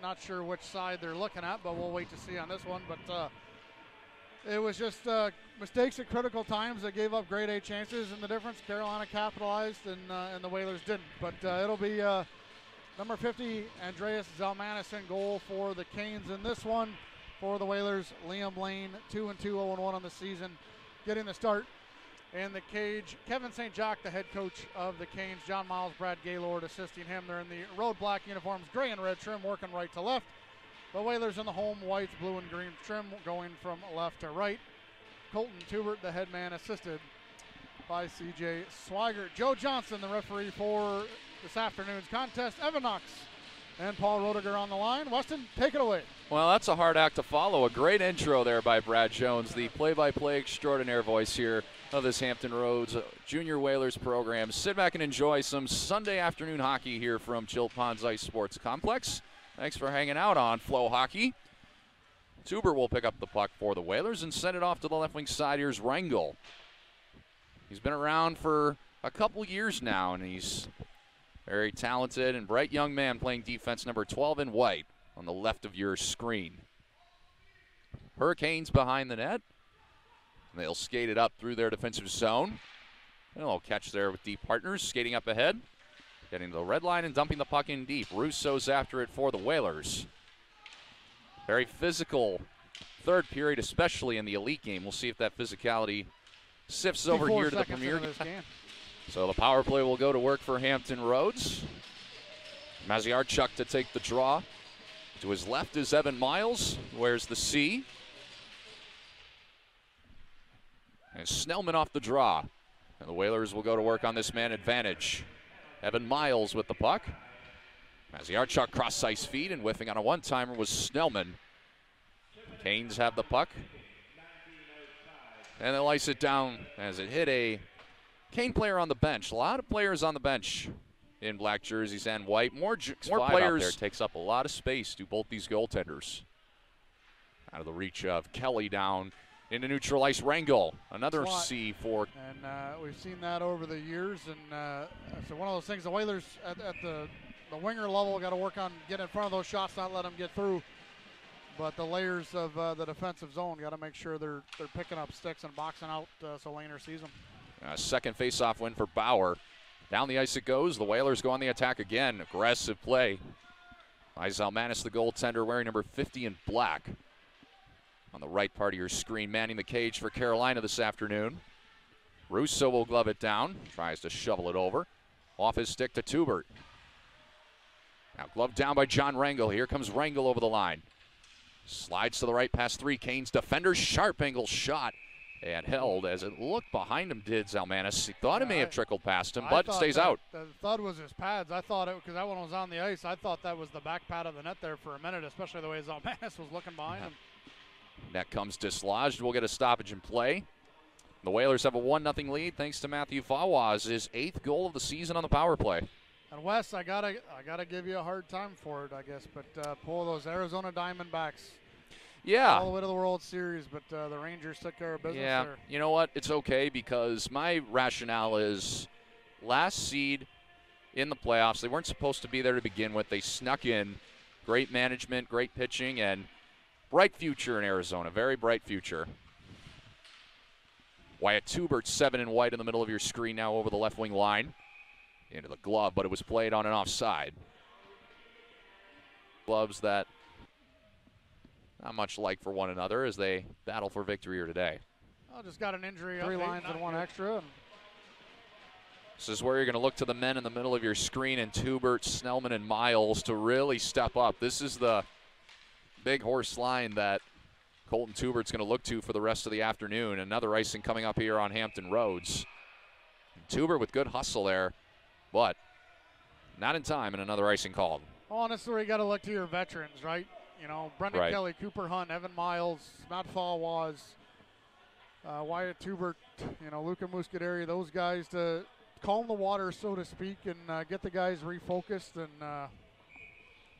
Not sure which side they're looking at, but we'll wait to see on this one. But it was just mistakes at critical times that gave up grade A chances, and the difference, Carolina capitalized and the Whalers didn't. But it'll be number 50, Andreas Zalmanis in goal for the Canes in this one. For the Whalers, Liam Lane, 2-2, 0-1 on the season, getting the start in the cage. Kevin St. Jacques, the head coach of the Canes. John Miles, Brad Gaylord assisting him. They're in the road black uniforms, gray and red trim, working right to left. The Whalers in the home whites, blue and green trim, going from left to right. Colton Tubert, the head man, assisted by C.J. Swigert. Joe Johnson, the referee for this afternoon's contest. Evan Knox and Paul Roediger on the line. Weston, take it away. Well, that's a hard act to follow. A great intro there by Brad Jones, the play-by-play extraordinaire voice here of this Hampton Roads Junior Whalers program. Sit back and enjoy some Sunday afternoon hockey here from Chill Ponds Ice Sports Complex. Thanks for hanging out on Flow Hockey. Tuber will pick up the puck for the Whalers and send it off to the left wing side. Here's Rengel. He's been around for a couple years now, and he's very talented and bright young man playing defense, number 12 in white on the left of your screen. Hurricanes behind the net. They'll skate it up through their defensive zone. And a little catch there with deep partners skating up ahead. Getting to the red line and dumping the puck in deep. Russo's after it for the Whalers. Very physical third period, especially in the elite game. We'll see if that physicality sifts over here to the Premier. So the power play will go to work for Hampton Roads. Maziarchuk to take the draw. To his left is Evan Miles. Wears the C. And Snellman off the draw. And the Whalers will go to work on this man advantage. Evan Miles with the puck. Maziarchuk cross-ice feed, and whiffing on a one-timer was Snellman. Canes have the puck. And they'll ice it down as it hit a Cane player on the bench. A lot of players on the bench in black jerseys and white. More players. There takes up a lot of space to both these goaltenders. Out of the reach of Kelly down into neutral ice. Rangel, another C for. And we've seen that over the years. And so one of those things, the Whalers at the winger level got to work on getting in front of those shots, not let them get through. But the layers of the defensive zone got to make sure they're picking up sticks and boxing out so Laner sees them. Second face-off win for Bauer. Down the ice it goes. The Whalers go on the attack again. Aggressive play by Zalmanis, the goaltender, wearing number 50 in black. On the right part of your screen, manning the cage for Carolina this afternoon. Russo will glove it down. Tries to shovel it over. Off his stick to Tubert. Now gloved down by John Rangel. Here comes Rangel over the line. Slides to the right past three Canes defenders. Sharp angle shot. And held as it looked behind him, did Zalmanis. He thought it may have trickled past him, but stays out. The thud was his pads. I thought it, because that one was on the ice, I thought that was the back pad of the net there for a minute, especially the way Zalmanis was looking behind him. Net comes dislodged. We'll get a stoppage in play. The Whalers have a 1-0 lead thanks to Matthew Fawaz, his 8th goal of the season on the power play. And Wes, I gotta give you a hard time for it, I guess, but pull those Arizona Diamondbacks. Yeah. All the way to the World Series, but the Rangers took care of business there. You know what? It's okay because my rationale is last seed in the playoffs. They weren't supposed to be there to begin with. They snuck in. Great management, great pitching, and bright future in Arizona. Very bright future. Wyatt Tubert, 7 in white in the middle of your screen now over the left wing line. Into the glove, but it was played on an offside. Gloves that not much like for one another as they battle for victory here today. Oh, just got an injury. 3 lines and 1 extra. This is where you're going to look to the men in the middle of your screen, and Tubert, Snellman, and Miles to really step up. This is the big horse line that Colton Tubert's going to look to for the rest of the afternoon. Another icing coming up here on Hampton Roads. Tubert with good hustle there, but not in time, and another icing called. Oh, and this is where you got to look to your veterans, right? You know, Brendan Kelly, Cooper Hunt, Evan Miles, Matt Fawaz, Wyatt Tubert, you know, Luca Muscaderi, those guys to calm the water, so to speak, and get the guys refocused and,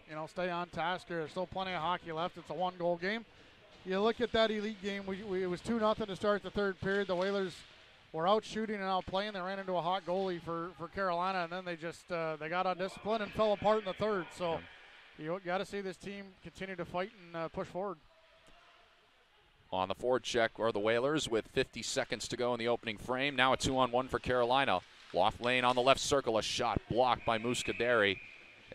you know, stay on task here. There's still plenty of hockey left. It's a 1-goal game. You look at that elite game. It was 2-0 to start the third period. The Whalers were out shooting and out playing. They ran into a hot goalie for Carolina, and then they just they got undisciplined and fell apart in the third. So You got to see this team continue to fight and push forward. On the forward check are the Whalers with 50 seconds to go in the opening frame. Now a 2-on-1 for Carolina. Loughnane on the left circle, a shot blocked by Muscaderi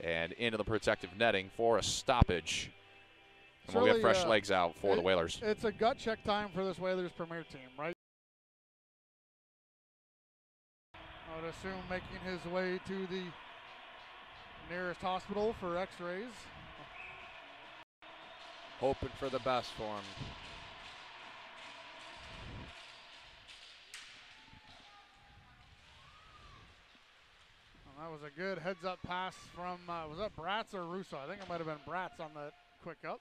and into the protective netting for a stoppage. And we'll get fresh legs out for the Whalers. It's a gut check time for this Whalers premier team, right? I would assume making his way to the nearest hospital for x-rays. Hoping for the best for him. That was a good heads-up pass from, was that Bratz or Russo? I think it might have been Bratz on the quick up.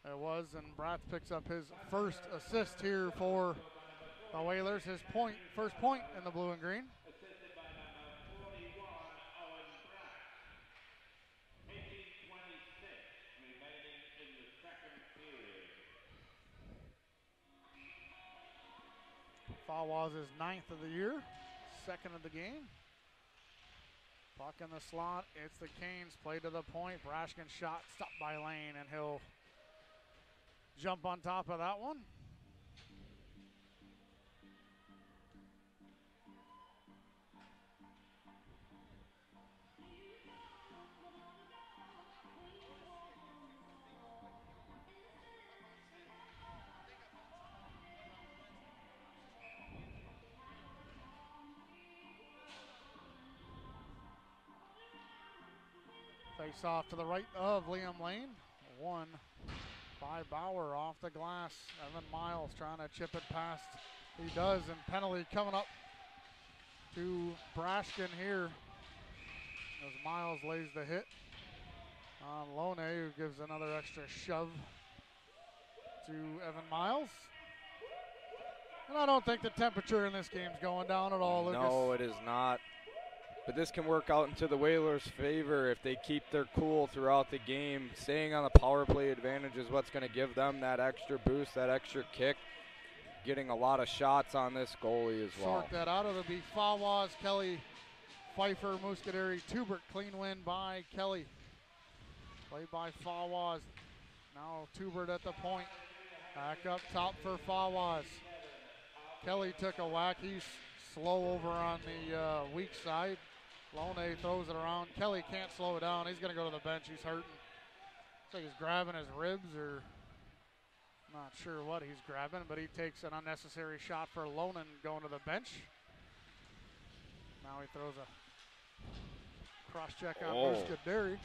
It was, and Bratz picks up his first assist here for the Whalers, his first point in the blue and green. Fawaz is 9th of the year. Second of the game. Puck in the slot. It's the Canes. Play to the point. Brashkin shot stopped by Lane, and he'll jump on top of that one. Face off to the right of Liam Lane. One by Bauer off the glass. Evan Miles trying to chip it past. He does, and penalty coming up to Brashkin here as Miles lays the hit on Loughnane, who gives another extra shove to Evan Miles. And I don't think the temperature in this game's going down at all, Lucas. No, it is not. But this can work out into the Whalers' favor if they keep their cool throughout the game. Staying on the power play advantage is what's going to give them that extra boost, that extra kick. Getting a lot of shots on this goalie as well. Sort that out. It'll be Fawaz, Kelly, Pfeiffer, Muscaderi, Tubert. Clean win by Kelly. Played by Fawaz. Now Tubert at the point. Back up top for Fawaz. Kelly took a whack. He's slow over on the weak side. Loughnane throws it around. Kelly can't slow it down. He's going to go to the bench. He's hurting. Looks like he's grabbing his ribs, or not sure what he's grabbing, but he takes an unnecessary shot for Loughnane going to the bench. Now he throws a cross check on Muscaderi.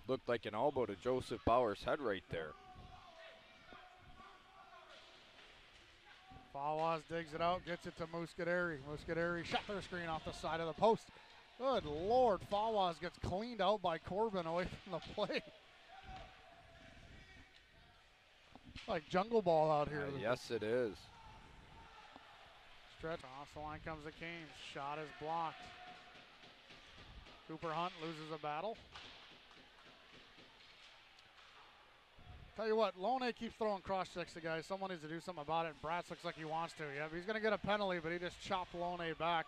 Looked like an elbow to Joseph Bauer's head right there. Fawaz digs it out, gets it to Muscaderi. Muscaderi shot their screen off the side of the post. Good Lord, Fawaz gets cleaned out by Corbin away from the play. Like jungle ball out here. Yes, it is. Stretch off the line comes the Canes. Shot is blocked. Cooper Hunt loses a battle. Tell you what, Loughnane keeps throwing cross checks to guys. Someone needs to do something about it. Bratz looks like he wants to. Yeah, he's going to get a penalty, but he just chopped Loughnane back.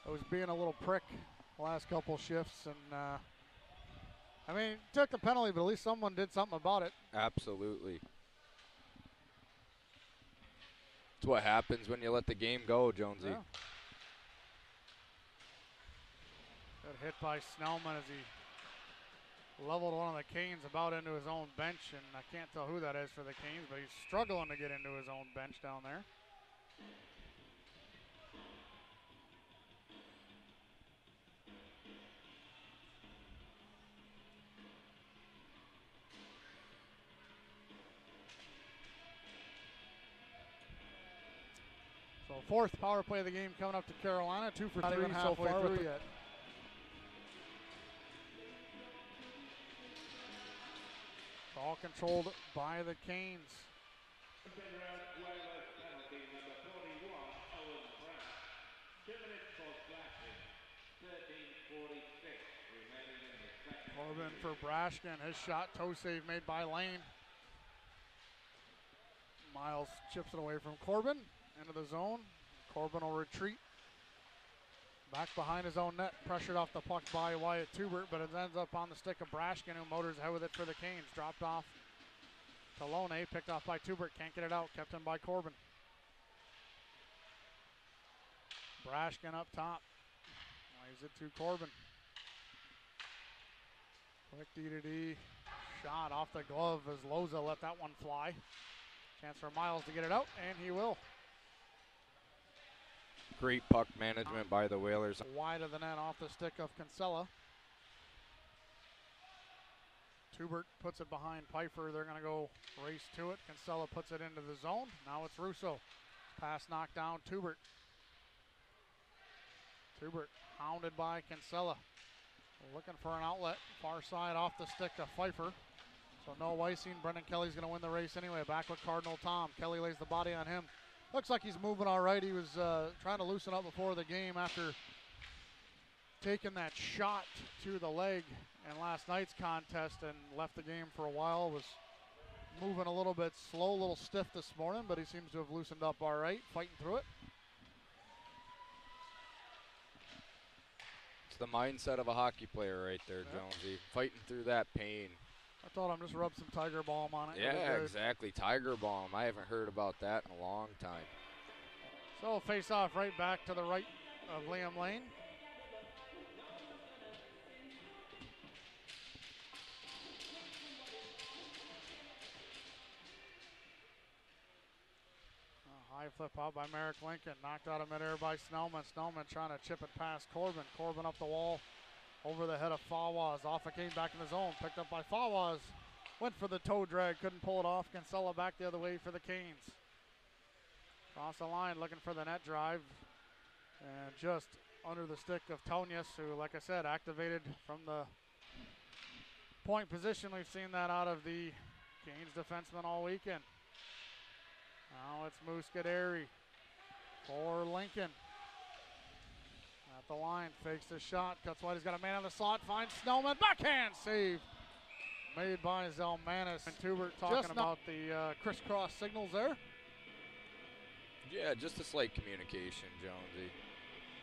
It was being a little prick the last couple shifts. And, I mean, took the penalty, but at least someone did something about it. Absolutely. It's what happens when you let the game go, Jonesy. Yeah. Good hit by Snellman as he leveled one of the Canes about into his own bench, and I can't tell who that is for the Canes, but he's struggling to get into his own bench down there. So fourth power play of the game coming up to Carolina, 2 for 3 so far through yet. All controlled by the Canes. Corbin for Brashkin. His shot, toe save made by Lane. Miles chips it away from Corbin into the zone. Corbin will retreat. Back behind his own net, pressured off the puck by Wyatt Tubert, but it ends up on the stick of Brashkin, who motors ahead with it for the Canes. Dropped off to Loughnane, picked off by Tubert, can't get it out, kept in by Corbin. Brashkin up top, lays it to Corbin. Quick D-to-D, shot off the glove as Loza let that one fly. Chance for Miles to get it out, and he will. Great puck management by the Whalers. Wide of the net off the stick of Kinsella. Tubert puts it behind Pfeiffer. They're going to go race to it. Kinsella puts it into the zone. Now it's Russo. Pass knocked down, Tubert. Tubert hounded by Kinsella. Looking for an outlet. Far side off the stick of Pfeiffer. So no icing. Brendan Kelly's going to win the race anyway. Back with Cardinal Tom. Kelly lays the body on him. Looks like he's moving all right. He was trying to loosen up before the game after taking that shot to the leg in last night's contest and left the game for a while. Was moving a little bit slow, a little stiff this morning, but he seems to have loosened up all right, fighting through it. It's the mindset of a hockey player right there, Yep. Jonesy. Fighting through that pain. I thought I'm just rub some Tiger Balm on it. Yeah, exactly. Tiger Balm. I haven't heard about that in a long time. So face off right back to the right of Liam Lane. High flip out by Merrick Lincoln. Knocked out of midair by Snellman. Snellman trying to chip it past Corbin. Corbin up the wall. Over the head of Fawaz. Off it came back in the zone. Picked up by Fawaz. Went for the toe drag. Couldn't pull it off. Kinsella back the other way for the Canes. Across the line looking for the net drive. And just under the stick of Tonius, who, like I said, activated from the point position. We've seen that out of the Canes defensemen all weekend. Now it's Muscaderi for Lincoln. At the line, fakes the shot, cuts wide, he's got a man on the slot, finds Snellman, backhand save made by Zalmanis. And Tubert talking about the crisscross signals there. Yeah, just a slight communication, Jonesy.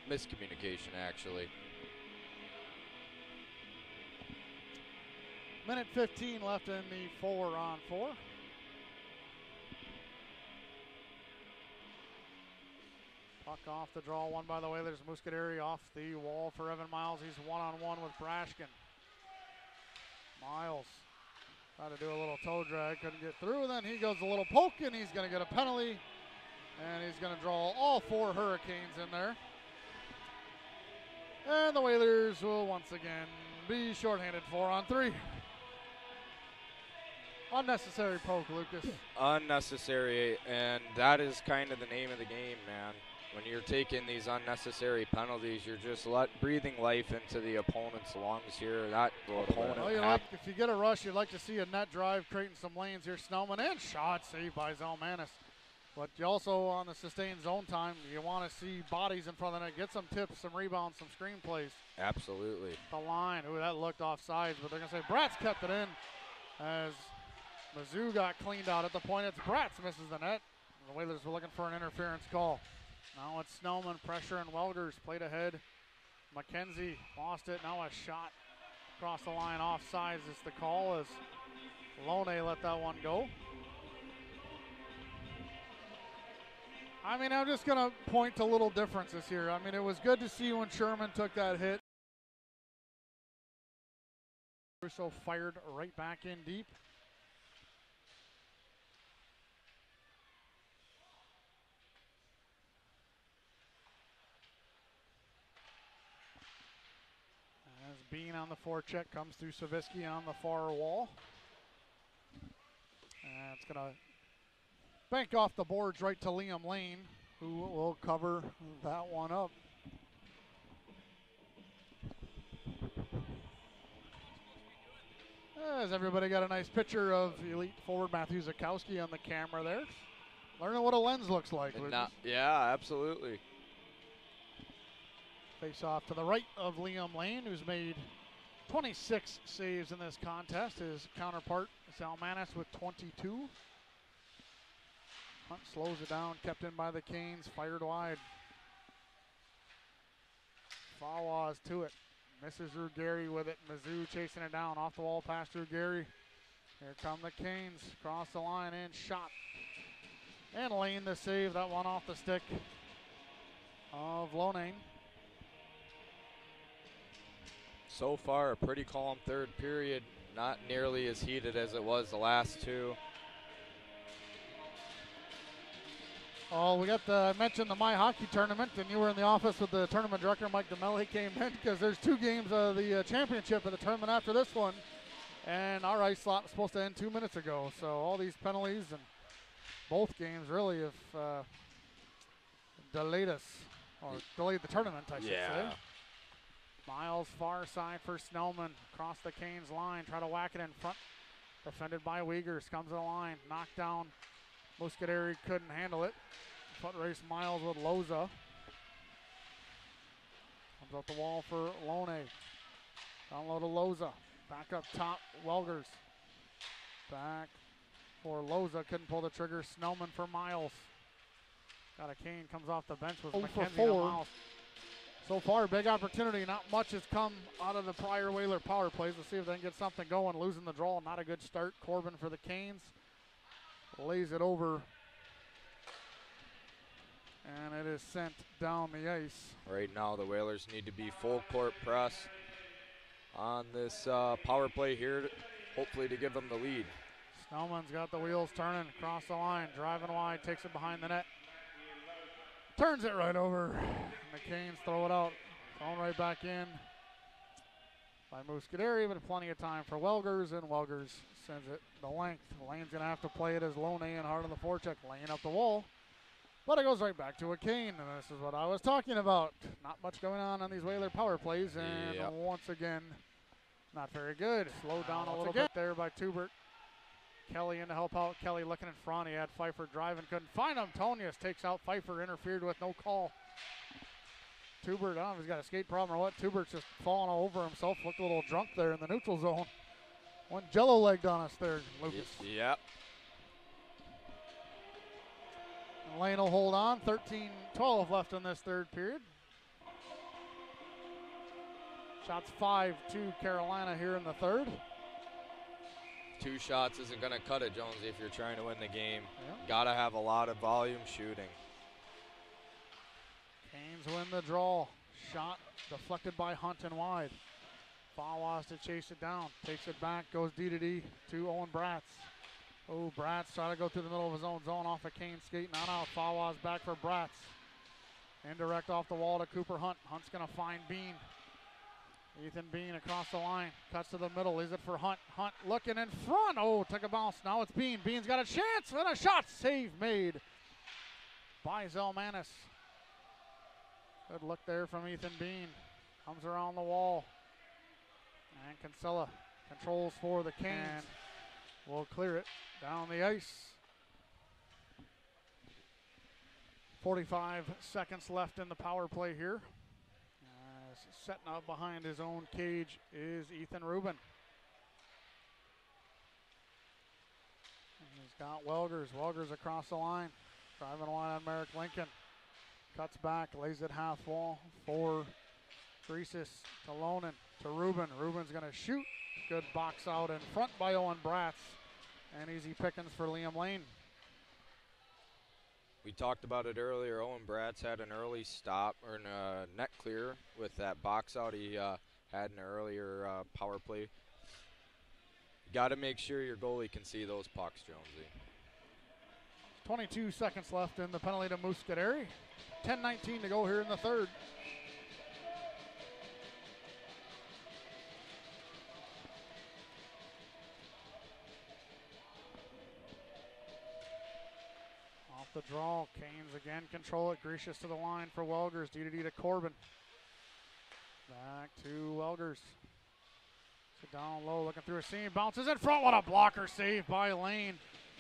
Miscommunication, actually. Minute 15 left in the 4-on-4. Puck off the draw, won by the Whalers. Muscaderi off the wall for Evan Miles. He's one-on-one with Brashkin. Miles tried to do a little toe drag, couldn't get through. Then he goes a little poke, and he's going to get a penalty. And he's going to draw all 4 Hurricanes in there. And the Whalers will once again be shorthanded 4-on-3. Unnecessary poke, Lucas. Unnecessary, and that is kind of the name of the game, man. When you're taking these unnecessary penalties, you're just breathing life into the opponent's lungs here. That opponent. Well, if you get a rush, you'd like to see a net drive creating some lanes here. Snellman and shot saved by Zalmanis. But you also, on the sustained zone time, you want to see bodies in front of the net. Get some tips, some rebounds, some screen plays. Absolutely. The line. Ooh, that looked offsides, but they're going to say Bratz kept it in as Mizzou got cleaned out at the point. It's Bratz misses the net. The Whalers were looking for an interference call. Now it's Snellman, pressure and Welgers, played ahead. McKenzie lost it, now a shot across the line offsides is the call as Loughnane let that one go. I mean, I'm just gonna point to little differences here. I mean, it was good to see when Sherman took that hit. Russo fired right back in deep. As Bean on the forecheck comes through Savitsky on the far wall. And it's going to bank off the boards right to Liam Lane, who will cover that one up. As everybody got a nice picture of elite forward Matthew Zakowski on the camera there. Learning what a lens looks like. Yeah, absolutely. Face off to the right of Liam Lane, who's made 26 saves in this contest. His counterpart, Zalmanis, with 22. Hunt slows it down, kept in by the Canes, fired wide. Fawas to it. Misses Ruggieri with it. Mizzou chasing it down. Off the wall past Ruggieri. Here come the Canes. Cross the line and shot. And Lane the save. That one off the stick of Loughnane. So far, a pretty calm third period. Not nearly as heated as it was the last two. Oh, I mentioned the My Hockey tournament, and you were in the office with the tournament director, Mike DeMelli, came in because there's 2 games of the championship of the tournament after this one. And our ice slot was supposed to end 2 minutes ago. So all these penalties and both games really have delayed us, or delayed the tournament, I should say. Miles far side for Snellman. Across the Canes line. Try to whack it in front. Defended by Wiegers. Comes to the line. Knocked down. Muscaderi couldn't handle it. Foot race Miles with Loza. Comes up the wall for Loughnane. Down low to Loza. Back up top. Welgers. Back for Loza. Couldn't pull the trigger. Snellman for Miles. Got a Kane. Comes off the bench with McKenzie and Miles. So far, big opportunity. Not much has come out of the prior Whaler power plays. Let's see if they can get something going. Losing the draw, not a good start. Corbin for the Canes. Lays it over. And it is sent down the ice. Right now, the Whalers need to be full court press on this power play here, hopefully to give them the lead. Snellman's got the wheels turning. Across the line. Driving wide. Takes it behind the net. Turns it right over. And the Canes throw it out. Thrown right back in by Muscaderi, but plenty of time for Welgers, and Welgers sends it the length. Lane's going to have to play it as Loughnane hard on the forecheck. Lane up the wall. But it goes right back to a Kane, and this is what I was talking about. Not much going on these Whaler power plays, and once again, not very good. Slowed down a little bit there by Tubert. Kelly in to help out. Kelly looking in front. He had Pfeiffer driving, couldn't find him. Tonius takes out Pfeiffer, interfered with, no call. Tubert, I don't know if he's got a skate problem or what. Tubert's just falling all over himself. Looked a little drunk there in the neutral zone. Went jello-legged on us there, Lucas. Yep. And Lane will hold on. 13-12 left in this third period. Shots 5-2 Carolina here in the third. 2 shots isn't going to cut it, Jonesy, if you're trying to win the game. Yep. Got to have a lot of volume shooting. Canes win the draw. Shot deflected by Hunt and wide. Fawas to chase it down. Takes it back. Goes D to Owen Bratz. Oh, Bratz trying to go through the middle of his own zone off a Kane skate. Not out. Fawas back for Bratz. Indirect off the wall to Cooper Hunt. Hunt's going to find Bean. Ethan Bean across the line. Cuts to the middle. Is it for Hunt? Hunt looking in front. Oh, took a bounce. Now it's Bean. Bean's got a chance. And a shot. Save made by Zelmanis. Good look there from Ethan Bean. Comes around the wall. And Kinsella controls for the Canes. And will clear it down the ice. 45 seconds left in the power play here. Setting up behind his own cage is Ethan Rubin. And he's got Welgers. Welgers across the line. Driving wide on Merrick Lincoln. Cuts back, lays it half wall for Greasis to Loughnane to Rubin. Rubin's going to shoot. Good box out in front by Owen Bratz. And easy pickings for Liam Lane. We talked about it earlier. Owen Bratz had an early stop or a net clear with that box out he had in an earlier power play. You got to make sure your goalie can see those pucks, Jonesy. 22 seconds left in the penalty to Muscaderi. 10:19 to go here in the third. Off the draw, Canes again control it. Gracious to the line for Welgers. D to Corbin. Back to Welgers. So down low, looking through a seam. Bounces in front. What a blocker save by Lane.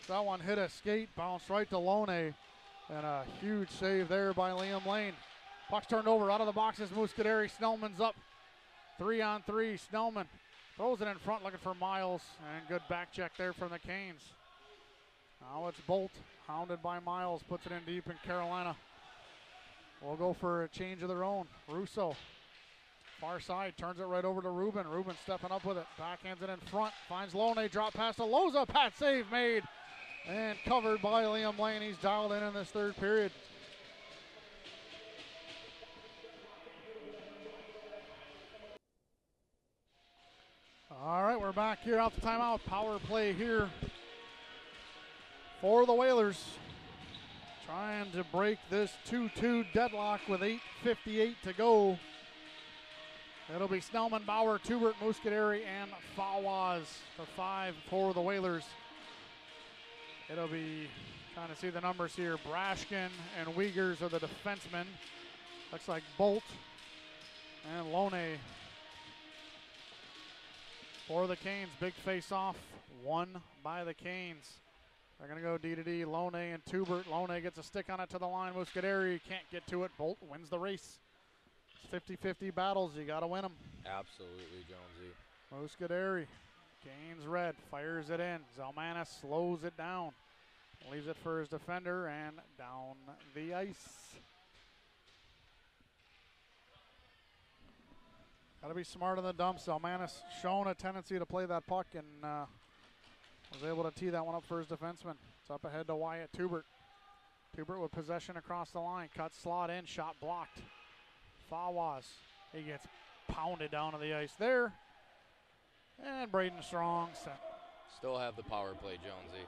That one hit a skate, bounced right to Loughnane. And a huge save there by Liam Lane. Puck's turned over out of the boxes. Muscaderi. Snellman's up. 3-on-3. Snellman throws it in front, looking for Miles. And good back check there from the Canes. Now it's Bolt, hounded by Miles. Puts it in deep in Carolina. We'll go for a change of their own. Russo Far side, turns it right over to Ruben. Ruben stepping up with it. Backhands it in front. Finds Loughnane. Drop pass to Loza. Pat save made. And covered by Liam Lane. He's dialed in this third period. All right, we're back here off the timeout. Power play here for the Whalers. Trying to break this 2-2 deadlock with 8:58 to go. It'll be Snellman, Bauer, Tubert, Muscaderi, and Fawaz, the 5 for the Whalers. It'll be, trying to see the numbers here, Brashkin and Wiegers are the defensemen. Looks like Bolt and Loughnane for the Canes. Big face-off, won by the Canes. They're going to go D to D, Loughnane and Tubert. Loughnane gets a stick on it to the line. Muscaderi can't get to it. Bolt wins the race. 50-50 battles, you got to win them. Absolutely, Jonesy. Muscaderi gains red, fires it in. Zalmanis slows it down. Leaves it for his defender and down the ice. Got to be smart in the dumps. Zalmanis shown a tendency to play that puck and was able to tee that one up for his defenseman. It's up ahead to Wyatt Tubert. Tubert with possession across the line. Cut slot in, shot blocked. Fawaz, he gets pounded down to the ice there. And Braden Strong set. Still have the power play, Jonesy.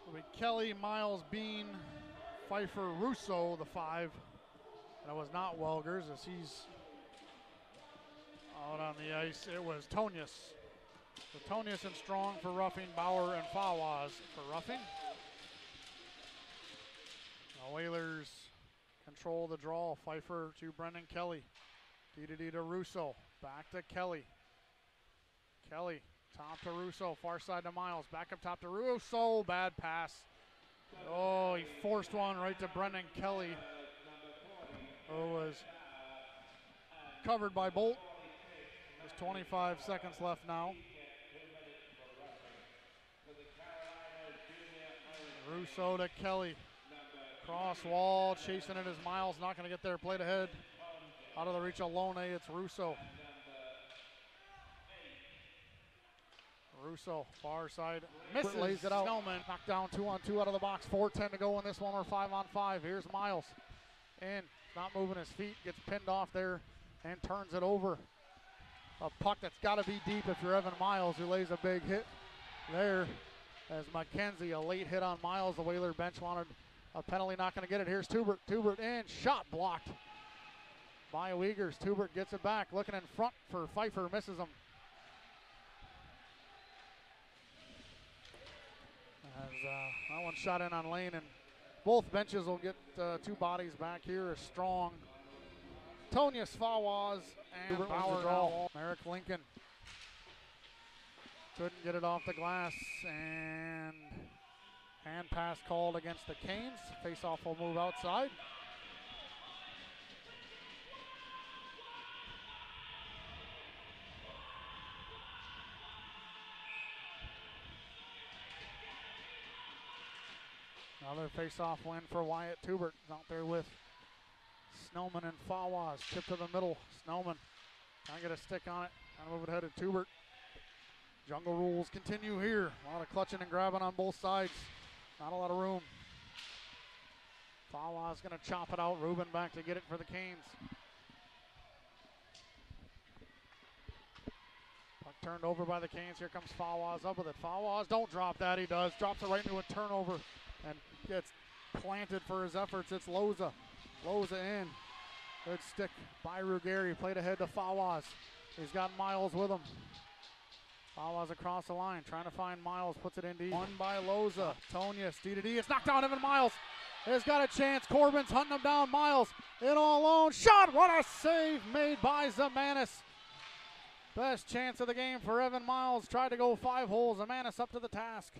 It'll be Kelly, Miles, Bean, Pfeiffer, Russo, the 5. And it was not Welgers as he's out on the ice. It was Tonius. So Tonius and Strong for roughing, Bauer and Fawaz for roughing. The Whalers control the draw. Pfeiffer to Brendan Kelly. D to D to Russo. Back to Kelly. Kelly, top to Russo. Far side to Miles. Back up top to Russo. Bad pass. Oh, he forced one right to Brendan Kelly. Who was covered by Bolt. There's 25 seconds left now. Russo to Kelly. Cross wall, chasing it is Miles, not going to get there, played ahead. Out of the reach of Loughnane, it's Russo. Russo, far side, misses, lays it out. Snellman knocked down 2-on-2 out of the box, 4:10 to go in this one, or 5-on-5. Here's Miles, in, not moving his feet, gets pinned off there, and turns it over. A puck that's got to be deep if you're Evan Miles, who lays a big hit there. As McKenzie, a late hit on Miles, the Whaler bench wanted a penalty, not going to get it. Here's Tubert. Tubert in, shot blocked by Wiegers. Tubert gets it back, looking in front for Pfeiffer, misses him. As that one shot in on Lane, and both benches will get 2 bodies back here. A Strong, Tonius, Fawaz, and Bauer. Merrick Lincoln couldn't get it off the glass, and hand pass called against the Canes. Face-off will move outside. Another face-off win for Wyatt Tubert. Out there with Snellman and Fawaz. Tip to the middle. Snellman trying to get a stick on it. Trying to move it ahead to Tubert. Jungle rules continue here. A lot of clutching and grabbing on both sides. Not a lot of room. Fawaz going to chop it out. Ruben back to get it for the Canes. Puck turned over by the Canes. Here comes Fawaz up with it. Fawaz, don't drop that. He does. Drops it right into a turnover and gets planted for his efforts. It's Loza. Loza in. Good stick by Ruggieri. Played ahead to Fawaz. He's got Miles with him. Fawaz across the line, trying to find Miles, puts it in deep. Won by Loza. Tonius, D to D. It's knocked down. Evan Miles has got a chance. Corbin's hunting him down. Miles in all alone. Shot. What a save made by Zalmanis. Best chance of the game for Evan Miles. Tried to go 5 holes. Zalmanis up to the task.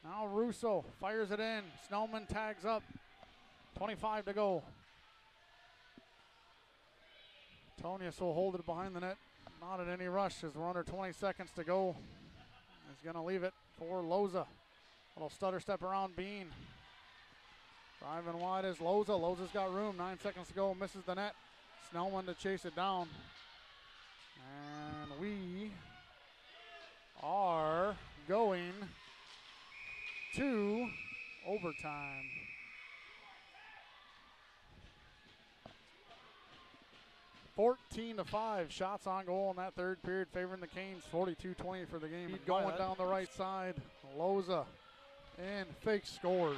Now Russo fires it in. Snellman tags up. 25 to go. Tonius will hold it behind the net. Not in any rush as we're under 20 seconds to go. He's going to leave it for Loza. Little stutter step around Bean. Driving wide is Loza. Loza's got room. 9 seconds to go. Misses the net. Snellman to chase it down. And we are going to overtime. (14-5) shots on goal in that third period, favoring the Canes. 42-20 for the game. Going down the right side. Loza and fake scores.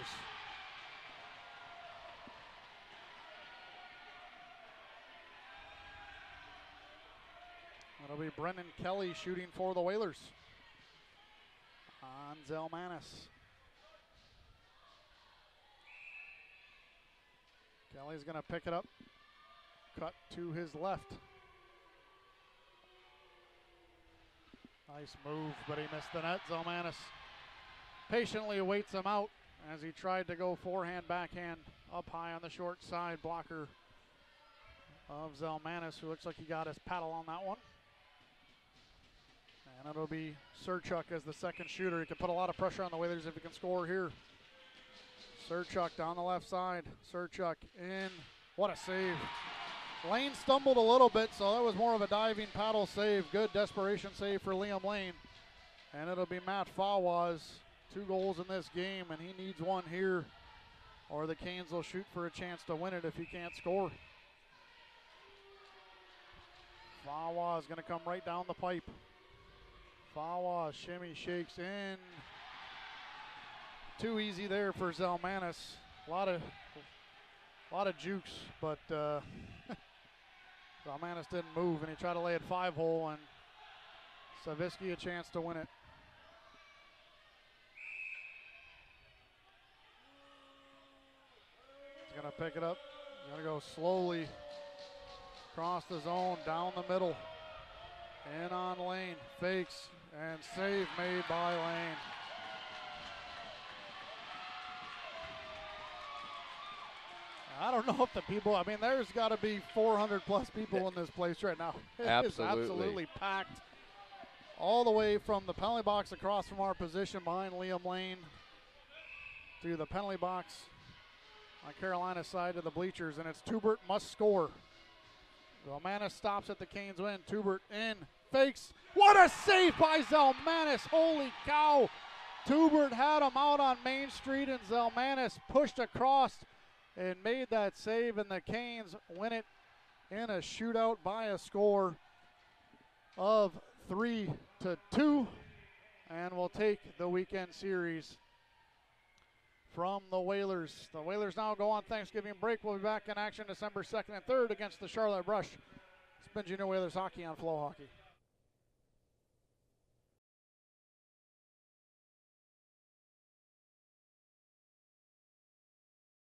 It'll be Brendan Kelly shooting for the Whalers. On Zelmanis. Kelly's going to pick it up. Cut to his left. Nice move, but he missed the net. Zelmanis patiently waits him out as he tried to go forehand, backhand, up high on the short side. Blocker of Zelmanis, who looks like he got his paddle on that one. And it'll be Surchuk as the second shooter. He can put a lot of pressure on the Whalers if he can score here. Surchuk down the left side. Surchuk in. What a save. Lane stumbled a little bit, so that was more of a diving paddle save. Good desperation save for Liam Lane. And it'll be Matt Fawaz. 2 goals in this game, and he needs one here, or the Canes will shoot for a chance to win it if he can't score. Fawaz going to come right down the pipe. Fawaz, shimmy, shakes in. Too easy there for Zelmanis. A lot of jukes, but Zelmanis didn't move, and he tried to lay it 5-hole, and Savitsky a chance to win it. He's going to pick it up. He's going to go slowly across the zone, down the middle. In on Lane, fakes, and save made by Lane. I don't know if the people, I mean, there's got to be 400 plus people in this place right now. It is absolutely packed all the way from the penalty box across from our position behind Liam Lane to the penalty box on Carolina's side of the bleachers, and it's Tubert must score. Zelmanis stops at the Canes win. Tubert in, fakes. What a save by Zelmanis. Holy cow. Tubert had him out on Main Street, and Zelmanis pushed across and made that save, and the Canes win it in a shootout by a score of 3-2, and will take the weekend series from the Whalers. The Whalers now go on Thanksgiving break. We'll be back in action December 2nd and 3rd against the Charlotte Brush. It's been Junior Whalers Hockey on Flow Hockey.